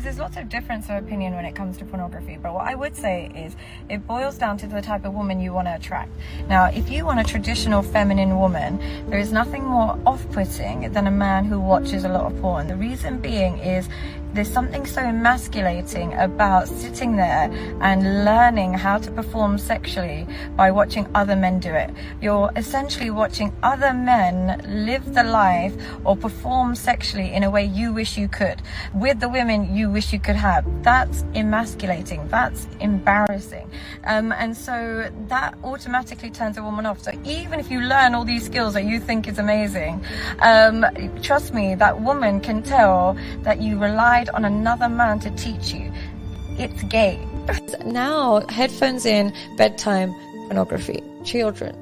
There's lots of difference of opinion when it comes to pornography, but what I would say is it boils down to the type of woman you want to attract. Now, if you want a traditional feminine woman, there is nothing more off-putting than a man who watches a lot of porn. The reason being is there's something so emasculating about sitting there and learning how to perform sexually by watching other men do it. You're essentially watching other men live the life or perform sexually in a way you wish you could, with the women you wish you could have. That's emasculating. That's embarrassing. And so that automatically turns a woman off. So even if you learn all these skills that you think is amazing, trust me, that woman can tell that you relied on another man to teach you. It's gay. Now, headphones in, bedtime, pornography, children,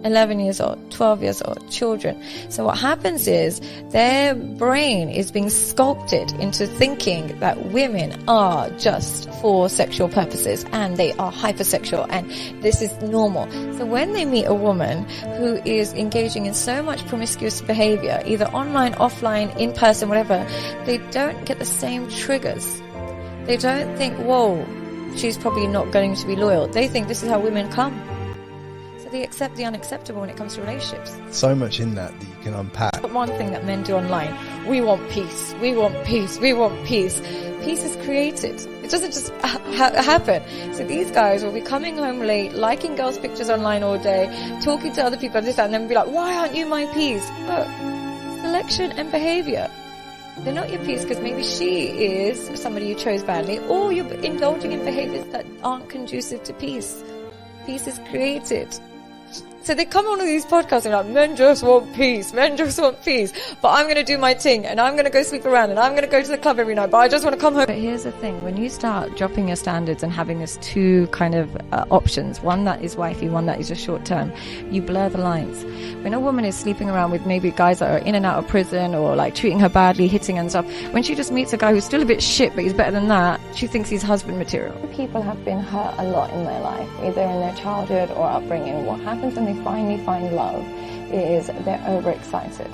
11 years old, 12 years old, children. So what happens is their brain is being sculpted into thinking that women are just for sexual purposes and they are hypersexual and this is normal. So when they meet a woman who is engaging in so much promiscuous behavior, either online, offline, in person, whatever, they don't get the same triggers. They don't think, whoa, she's probably not going to be loyal. They think this is how women come. They accept the unacceptable when it comes to relationships. So much in that you can unpack. But one thing that men do online, we want peace, we want peace, we want peace. Peace is created. It doesn't just happen. So these guys will be coming home late, liking girls' pictures online all day, talking to other people, this, that, and then be like, why aren't you my peace? But selection and behavior. They're not your peace because maybe she is somebody you chose badly, or you're indulging in behaviors that aren't conducive to peace. Peace is created. So they come on all these podcasts and like, men just want peace, men just want peace. But I'm going to do my thing and I'm going to go sleep around and I'm going to go to the club every night, but I just want to come home. But here's the thing, when you start dropping your standards and having this two kind of options, one that is wifey, one that is just short term, you blur the lines. When a woman is sleeping around with maybe guys that are in and out of prison or like treating her badly, hitting and stuff, when she just meets a guy who's still a bit shit but he's better than that, she thinks he's husband material. People have been hurt a lot in their life, either in their childhood or upbringing. What happens when they finally find love is they're overexcited.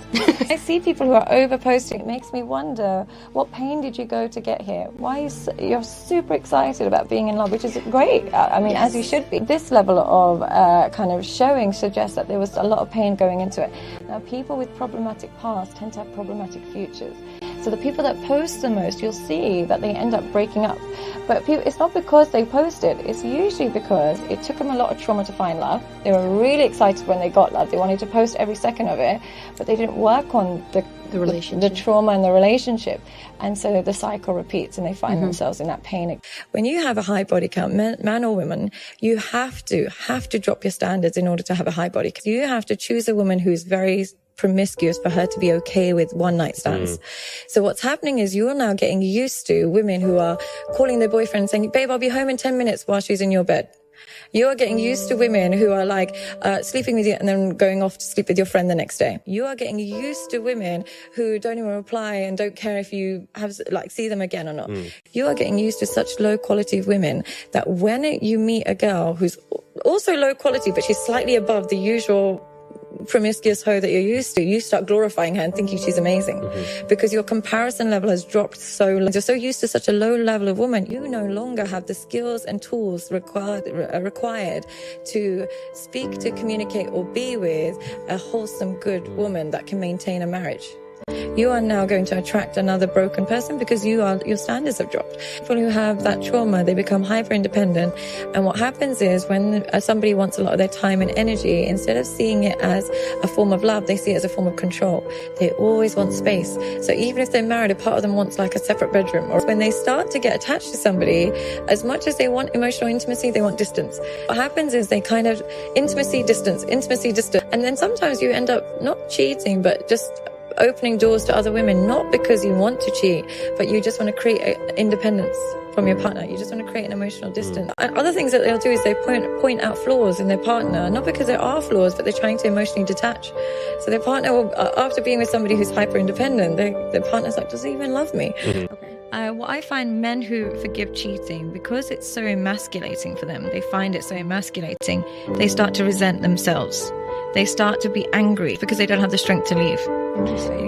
I see people who are over-posting. It makes me wonder, what pain did you go to get here? Why you're super excited about being in love, which is great. I mean, yes, as you should be. This level of kind of showing suggests that there was a lot of pain going into it. Now, people with problematic past tend to have problematic futures. So the people that post the most, you'll see that they end up breaking up. But it's not because they posted. It's usually because it took them a lot of trauma to find love. They were really excited when they got love. They wanted to post every second of it, but they didn't work on the relationship, the trauma in the relationship. And so the cycle repeats and they find themselves in that pain. When you have a high body count, man or woman, you have to drop your standards in order to have a high body count. You have to choose a woman who's very promiscuous for her to be okay with one night stands. So what's happening is you're now getting used to women who are calling their boyfriend and saying, babe, I'll be home in 10 minutes while she's in your bed. You are getting used to women who are like sleeping with you and then going off to sleep with your friend the next day. You are getting used to women who don't even reply and don't care if you have see them again or not. You are getting used to such low quality of women that when you meet a girl who's also low quality, but she's slightly above the usual promiscuous hoe that you're used to, you start glorifying her and thinking she's amazing because your comparison level has dropped so low. You're so used to such a low level of woman, you no longer have the skills and tools required to speak, to communicate or be with a wholesome, good woman that can maintain a marriage. You are now going to attract another broken person because your standards have dropped. People who have that trauma, they become hyper independent. And what happens is when somebody wants a lot of their time and energy, instead of seeing it as a form of love, they see it as a form of control. They always want space. So even if they're married, a part of them wants like a separate bedroom. Or when they start to get attached to somebody, as much as they want emotional intimacy, they want distance. What happens is they kind of intimacy, distance. And then sometimes you end up not cheating, but just opening doors to other women, not because you want to cheat, but you just want to create independence from your partner. You just want to create an emotional distance. And other things that they'll do is they point out flaws in their partner, not because there are flaws, but they're trying to emotionally detach. So their partner will, after being with somebody who's hyper independent, their partner's like, does he even love me? What I find, men who forgive cheating, because it's so emasculating for them, they find it so emasculating, they start to resent themselves. They start to be angry because they don't have the strength to leave.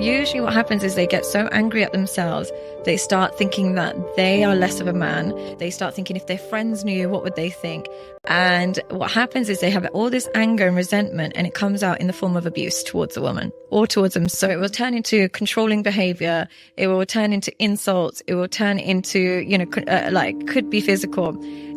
Usually what happens is they get so angry at themselves, they start thinking that they are less of a man. They start thinking if their friends knew, what would they think? And what happens is they have all this anger and resentment, and it comes out in the form of abuse towards the woman or towards them. So it will turn into controlling behavior. It will turn into insults. It will turn into, like could be physical.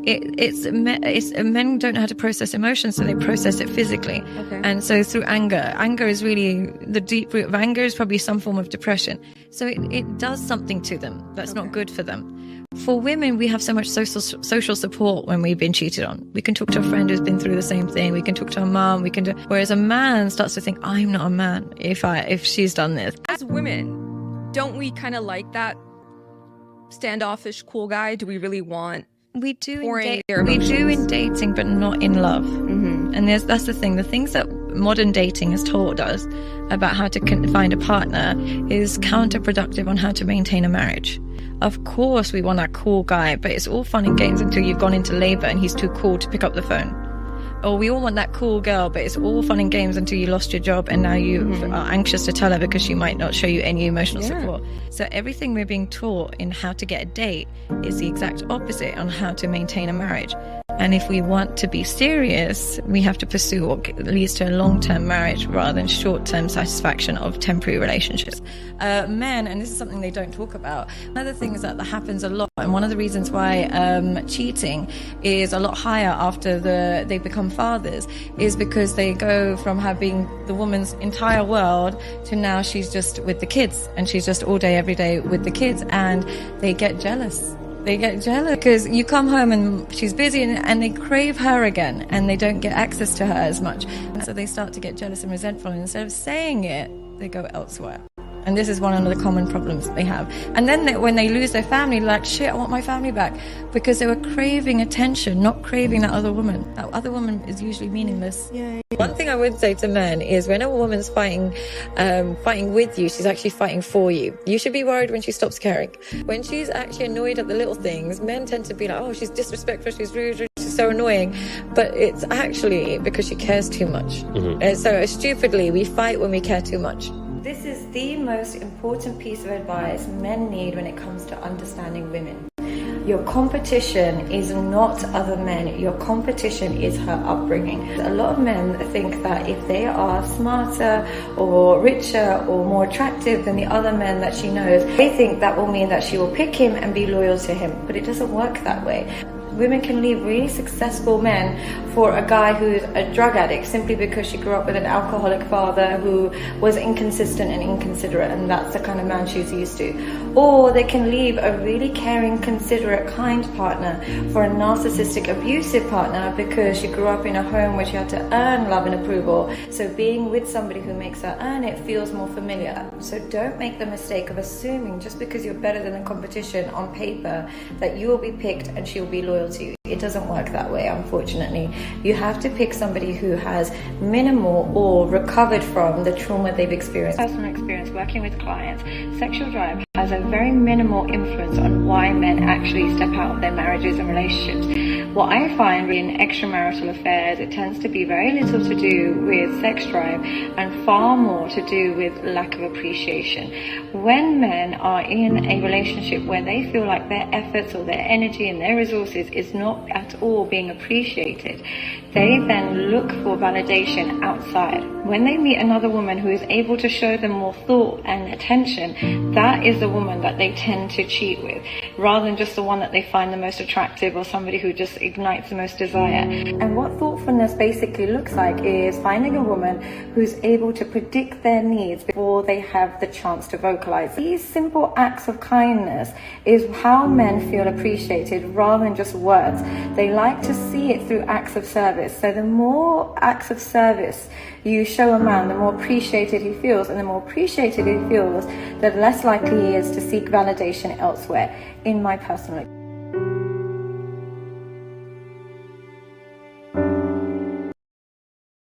Men don't know how to process emotions, so they process it physically. Okay. And so through anger is really the deep root of anger is probably some form of depression. So it does something to them that's not good for them. For women, we have so much social support when we've been cheated on. We can talk to a friend who's been through the same thing. We can talk to a mom. Whereas a man starts to think, I'm not a man if she's done this. As women, don't we kind of like that standoffish cool guy? Do we really want? We do in dating, but not in love. Mm-hmm. And that's the thing. The things that modern dating has taught us about how to find a partner is counterproductive on how to maintain a marriage. Of course, we want that cool guy, but it's all fun and games until you've gone into labor and he's too cool to pick up the phone. Or we all want that cool girl, but it's all fun and games until you lost your job and now you are anxious to tell her because she might not show you any emotional support. So everything we're being taught in how to get a date is the exact opposite on how to maintain a marriage. And if we want to be serious, we have to pursue what leads to a long-term marriage rather than short-term satisfaction of temporary relationships. Men, and this is something they don't talk about, another thing is that happens a lot, and one of the reasons why cheating is a lot higher after they become fathers is because they go from having the woman's entire world to now she's just with the kids, and she's just all day, every day with the kids, and they get jealous. They get jealous because you come home and she's busy and they crave her again and they don't get access to her as much. And so they start to get jealous and resentful, and instead of saying it, they go elsewhere. And this is one of the common problems they have. And then when they lose their family, they're like, shit, I want my family back. Because they were craving attention, not craving that other woman. That other woman is usually meaningless. Yeah. One thing I would say to men is when a woman's fighting with you, she's actually fighting for you. You should be worried when she stops caring. When she's actually annoyed at the little things, men tend to be like, oh, she's disrespectful, she's rude, she's so annoying. But it's actually because she cares too much. Mm-hmm. And so stupidly, we fight when we care too much. This is the most important piece of advice men need when it comes to understanding women. Your competition is not other men. Your competition is her upbringing. A lot of men think that if they are smarter or richer or more attractive than the other men that she knows, they think that will mean that she will pick him and be loyal to him. But it doesn't work that way. Women can leave really successful men for a guy who's a drug addict simply because she grew up with an alcoholic father who was inconsistent and inconsiderate, and that's the kind of man she's used to. Or they can leave a really caring, considerate, kind partner for a narcissistic, abusive partner because she grew up in a home where she had to earn love and approval. So being with somebody who makes her earn it feels more familiar. So don't make the mistake of assuming just because you're better than the competition on paper that you will be picked and she will be loyal to you. It doesn't work that way, unfortunately. You have to pick somebody who has minimal or recovered from the trauma they've experienced. Personal experience working with clients, sexual drive has a very minimal influence on why men actually step out of their marriages and relationships. What I find in extramarital affairs, it tends to be very little to do with sex drive and far more to do with lack of appreciation. When men are in a relationship where they feel like their efforts or their energy and their resources is not at all being appreciated, they then look for validation outside. When they meet another woman who is able to show them more thought and attention, that is the woman that they tend to cheat with, rather than just the one that they find the most attractive or somebody who just ignites the most desire. And what thoughtfulness basically looks like is finding a woman who's able to predict their needs before they have the chance to vocalize. These simple acts of kindness is how men feel appreciated rather than just words. They like to see it through acts of service. So the more acts of service you show a man, the more appreciated he feels, and the more appreciated he feels, the less likely he is to seek validation elsewhere, in my personal experience.